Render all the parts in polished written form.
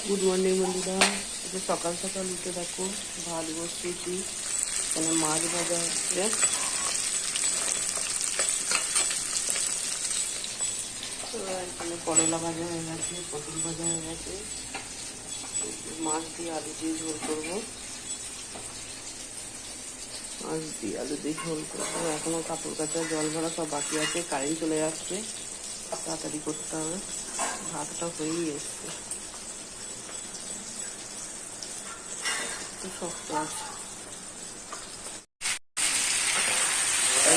Good morning বন্ধুরা। আজকে সকাল সকাল উঠে দেখো ভাত বসিয়েছি, এখানে মাছ ভাজা হচ্ছে। এখানে করলা ভাজা হয়ে গেছে, পটল ভাজা হয়ে গেছে, মাছ দিয়ে আলু দিয়ে ঝোল করবো। মাছ দিয়ে আলু দিয়ে ঝোল করবো। এখনো কাপড় কাচা জল ভরা সব বাকি আছে, কারেন্ট চলে যাচ্ছে, তাড়াতাড়ি করতে হবে। ভাতটা হয়েই এসছে, শক্ত আছে।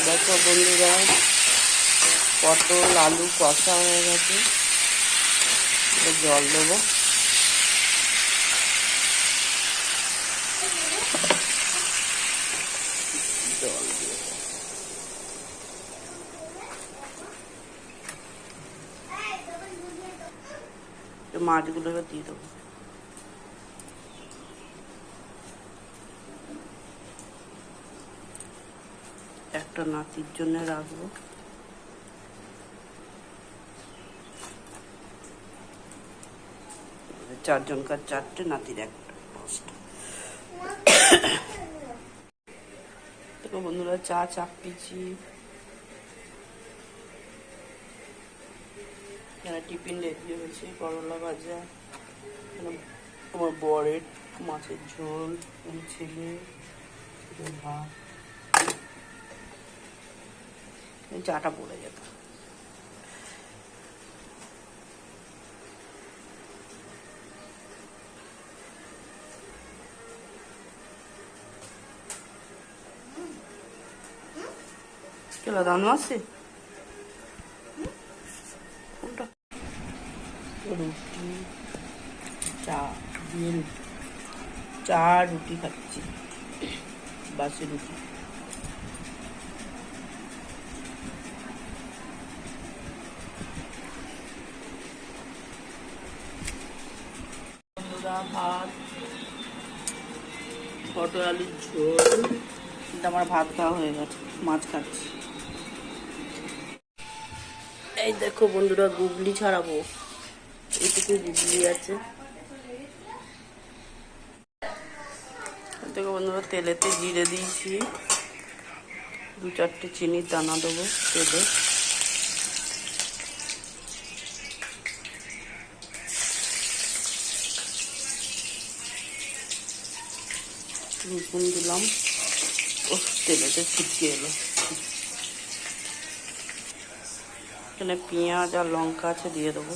দেখো বন্ধুরা, পটল আলু কষা হয়ে গেছে, জল দেবো। জল দিয়ে মাছগুলো এবার দিয়ে দেবো। একটা নাতির জন্য রাখবো। চারজনকার চারটে, নাতির একটা, পাঁচটা। দেখো বন্ধুরা, চা চাপিয়েছি। এখানে টিফিন রেডি হয়েছে, করলা ভাজা, আমার বরের মাছের ঝোল, ছেলে ভাত। চাটা পড়ে যেত। কেলা দাম আছে কোনটা? রুটি, চা দিয়ে রুটি, চা রুটি খাচ্ছি, বাসি রুটি। ভাত, পটল আলুর ঝোল। কিন্তু আমার ভাত খাওয়া হয়ে গেছে, মাছ খাচ্ছি। এই দেখো বন্ধুরা, গুগলি ছাড়াবো, এইটুকু গুগলি আছে। দেখো বন্ধুরা, তেলেতে জিরে দিয়েছি, 2-4টে চিনির দানা দেবো তেলে। রসুন দিলাম, ও তেলেতে ছিটকে এলো। এখানে পেঁয়াজ আর লঙ্কা আছে, দিয়ে দেবো।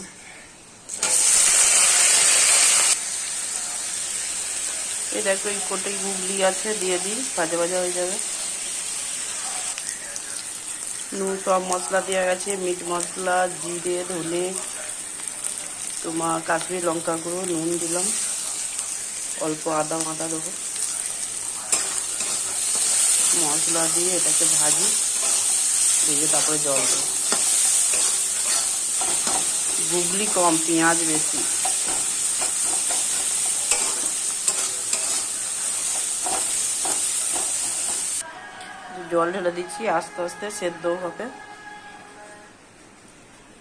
এই দেখো, এই কোটে গুগলি আছে, দিয়ে দিই, ভাজা ভাজা হয়ে যাবে। নুন সব মশলা দেওয়া গেছে, মিট মশলা, জিরে, ধনে, তোমার কাশ্মীরি লঙ্কা গুঁড়ো, নুন দিলাম, অল্প আদা মাদা দেবো। মশলা দিয়ে এটাকে ভাজি, ভেজে তারপরে জল দেবো। গুগলি কম, পেঁয়াজ বেশি। জল ঢেলে দিচ্ছি, আস্তে আস্তে সেদ্ধ হবে।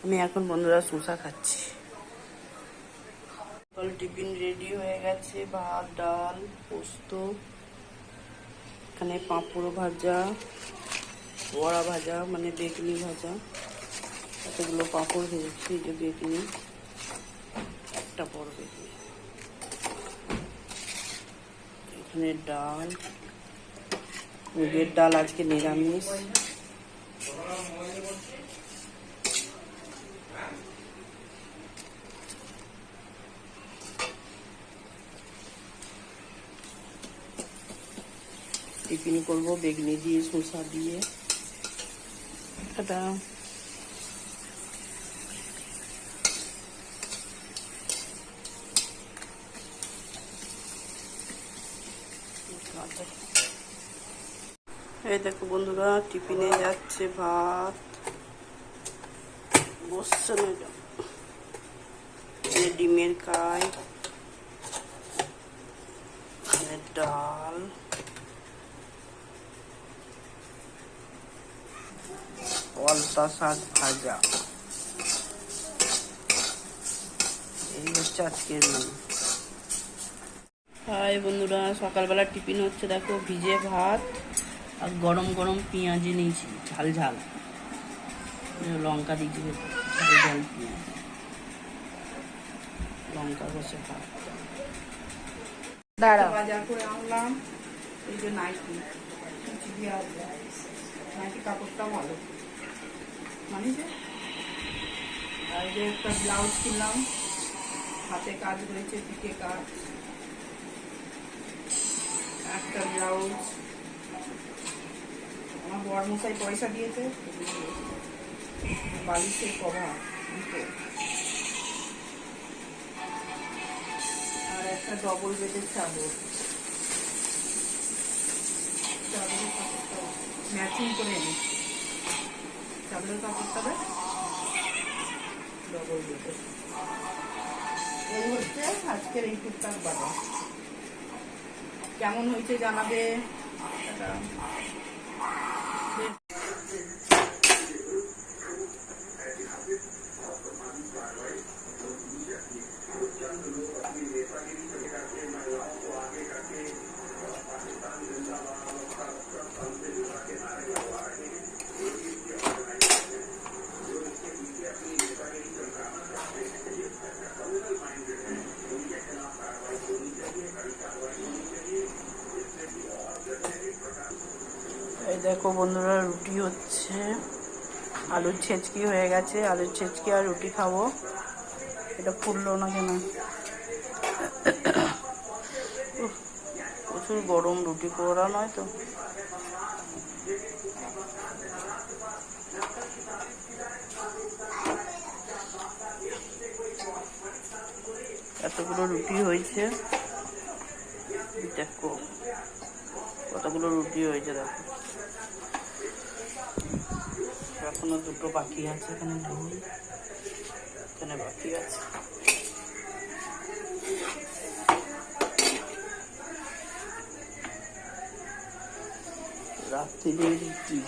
আমি এখন বন্ধুরা শসা খাচ্ছি। টিফিন রেডি হয়ে গেছে, ভাত, ডাল, পোস্ত, এখানে পাঁপড় ভাজা, বড়া ভাজা মানে বেগুনি ভাজা, এতগুলো পাঁপড় ভেজেছি। যে বেগুনি, একটা বড় বেগুনি। এখানে ডাল, মুগের ডাল আজকে নিরামিষ। টিফিন করবো বেগুনি দিয়ে, শসা দিয়ে। এটা এই দেখো বন্ধুরা, টিফিনে যাচ্ছে ভাত, বসছে না, ডিমের কাই, ডাল, পালতা শাক ভাজা। এই হচ্ছে আজকের মেনু। হাই বন্ধুরা, সকালবেলা টিফিন হচ্ছে দেখো, ভিজে ভাত আর গরম গরম পেঁয়াজি নিয়েছি, ঝাল ঝাল লঙ্কা দিয়েছি, ঝাল ঝাল পেঁয়াজ লঙ্কা বসে ভাত। দাঁড়া বাজার করে আনলাম, এই যে নাইটি নাইটি কাপড়টা ভালো মানে যে, আর যে একটা ব্লাউজ কিনলাম, হাতে কাজ রয়েছে, পিঠে কাজ, একটা ব্লাউজ আমার বর মশাই পয়সা দিয়েছে, বালিশের কভার দুটো, আর একটা ডবল বেডের চাদর, চাদরের কাপড়টা ম্যাচিং করে এনেছি, চাদরের কাপড়টা ডবল বেডের। এই হচ্ছে আজকের এই টুকটাক বাজার। কেমন হয়েছে জানাবে। এই দেখো বন্ধুরা, রুটি হচ্ছে, আলুর ছেঁচকি হয়ে গেছে, আলুর ছেঁচকি আর রুটি খাবো। এটা ফুললো না কেন, প্রচুর গরম, রুটি করা নয় তো। এতগুলো রুটি হয়েছে, দেখো কতগুলো রুটি হয়েছে, দেখো এখনো দুটো বাকি আছে, এখানে বাকি আছে। রাত্রিরে রুটি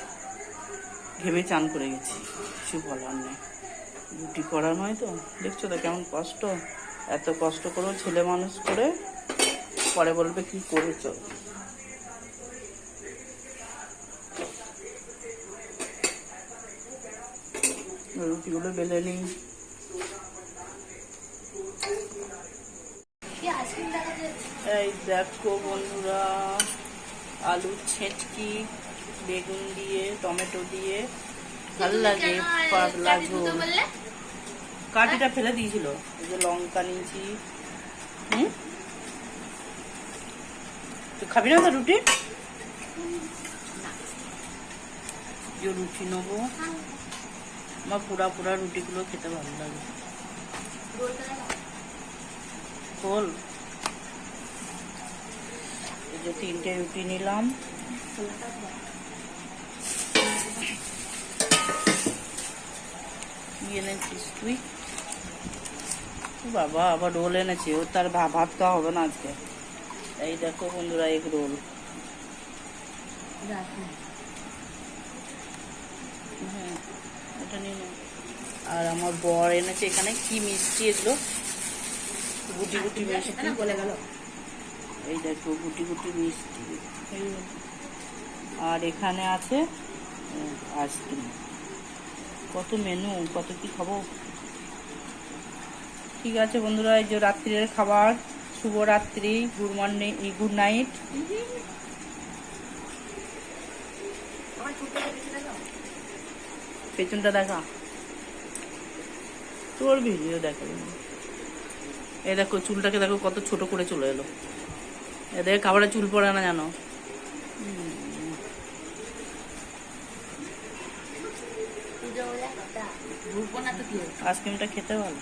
ঘেমে চান করে গেছি, কিছু বলার নেই, রুটি করা নয় তো। দেখছো তো কেমন কষ্ট, এত কষ্ট করেও ছেলে মানুষ করে পরে বলবে কি করেছো। রুটিগুলো বেলে নিই। এই দেখো বন্ধুরা, আলুর ছেঁচকি বেগুন দিয়ে টমেটো দিয়ে ভাল লাগে, পাতলা ঝোল। কাঠিটা ফেলে দিয়েছিল, এই যে লঙ্কা নিয়েছি। তুই খাবি না তো রুটি? যে রুটি নেবো, আমার পুরা পুরা রুটিগুলো খেতে ভালো লাগে। খোল, এই যে 3টে রুটি নিলাম। কি এনেছিস তুই? বাবা আবার রোল এনেছে, ও তার ভাত খাওয়া হবে না আজকে। এই দেখো বন্ধুরা, এগ রোল। হ্যাঁ, এটা নিয়ে নাও। আর আমার বর এনেছে এখানে কি মিষ্টি, এগুলো গুটি গুটি মিষ্টি বলে গেল। এই দেখো গুটি গুটি মিষ্টি। আর এখানে আছে আইসক্রিম। কত মেনু, কত কি খাবো। ঠিক আছে বন্ধুরা, এই যে রাত্রির খাবার। শুভরাত্রি, গুড মর্নিং, গুড নাইট। পেছনটা দেখা, তোর ভিডিও দেখা। এই দেখো চুলটাকে দেখো কত ছোট করে চলে এলো। এদের খাবারে চুল পড়ে না জানো। আইসক্রিমটা খেতে ভালো।